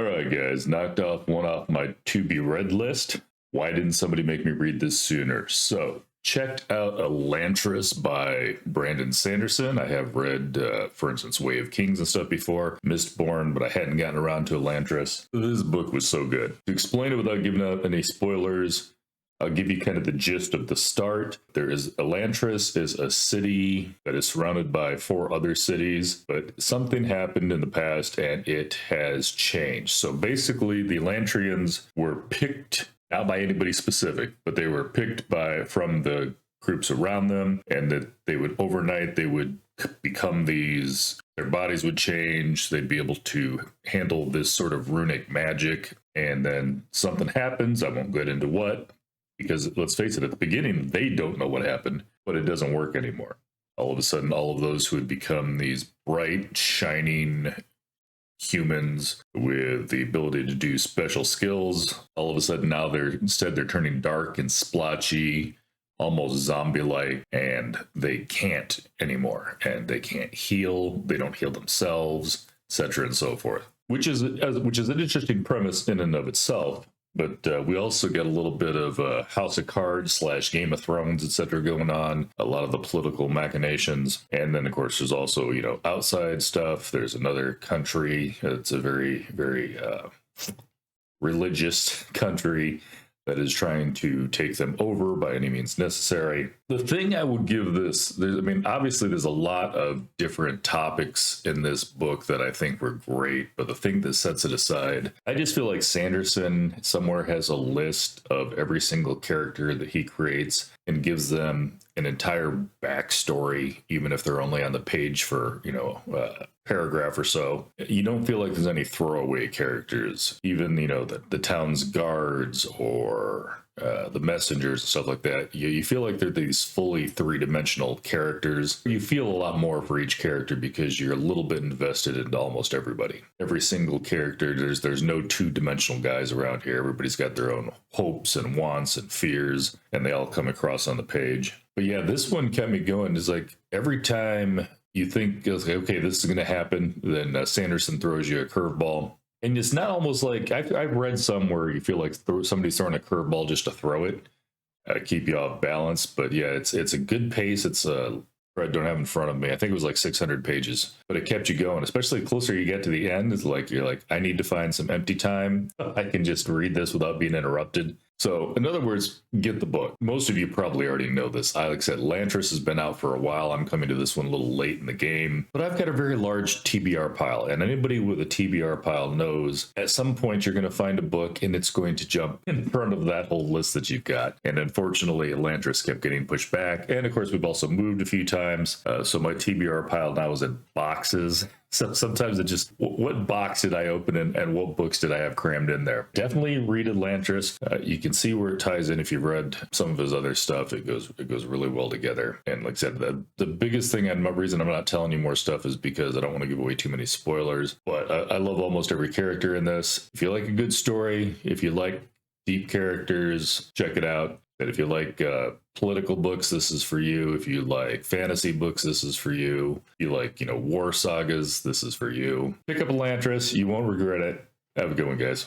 All right, guys, knocked off one off my to be read list. Why didn't somebody make me read this sooner? So, checked out Elantris by Brandon Sanderson. I have read, for instance, Way of Kings and stuff before, Mistborn, but I hadn't gotten around to Elantris. This book was so good. To explain it without giving out any spoilers, I'll give you kind of the gist of the start. Elantris is a city that is surrounded by 4 other cities, but something happened in the past and it has changed. So basically, the Elantrians were picked, not by anybody specific, but they were picked from the groups around them, and that they would overnight, they would become their bodies would change, they'd be able to handle this sort of runic magic, and then something happens, I won't get into what, because let's face it, at the beginning, they don't know what happened, but it doesn't work anymore. All of a sudden, all of those who had become these bright, shining humans with the ability to do special skills, all of a sudden now they're turning dark and splotchy, almost zombie-like, and they can't anymore. And they can't heal, they don't heal themselves, etc. and so forth. Which is an interesting premise in and of itself. But we also get a little bit of House of Cards / Game of Thrones, etc. going on, a lot of the political machinations. And then, of course, there's also, outside stuff. There's another country. It's a very, very religious country that is trying to take them over by any means necessary. The thing I would give this, obviously there's a lot of different topics in this book that I think were great, but the thing that sets it aside, I just feel like Sanderson somewhere has a list of every single character that he creates and gives them an entire backstory, even if they're only on the page for, a paragraph or so. You don't feel like there's any throwaway characters, even, the town's guards or the messengers and stuff like that. You feel like they're these fully 3-dimensional characters. You feel a lot more for each character because you're a little bit invested into almost everybody. Every single character, there's no 2-dimensional guys around here. Everybody's got their own hopes and wants and fears, and they all come across on the page. But yeah, this one kept me going. It's like every time you think, okay, this is going to happen, then Sanderson throws you a curveball. And it's not almost like, I've read some where you feel like somebody's throwing a curveball just to throw it, keep you off balance. But yeah, it's a good pace. It's I don't have in front of me. I think it was like 600 pages, but it kept you going, especially the closer you get to the end. It's like, you're like, I need to find some empty time. I can just read this without being interrupted. So in other words, get the book. Most of you probably already know this. Like I said, Elantris has been out for a while. I'm coming to this one a little late in the game, but I've got a very large TBR pile, and anybody with a TBR pile knows at some point you're going to find a book and it's going to jump in front of that whole list that you've got. And unfortunately, Elantris kept getting pushed back. And of course, we've also moved a few times. So my TBR pile now is in boxes. So sometimes it just, what box did I open and what books did I have crammed in there? Definitely read Elantris. You can see where it ties in if you've read some of his other stuff. It goes really well together. And like I said, the biggest thing and the reason I'm not telling you more stuff is because I don't want to give away too many spoilers. But I love almost every character in this. If you like a good story, if you like deep characters, check it out. And if you like political books, this is for you. If you like fantasy books, this is for you. If you like, war sagas, this is for you. Pick up Elantris. You won't regret it. Have a good one, guys.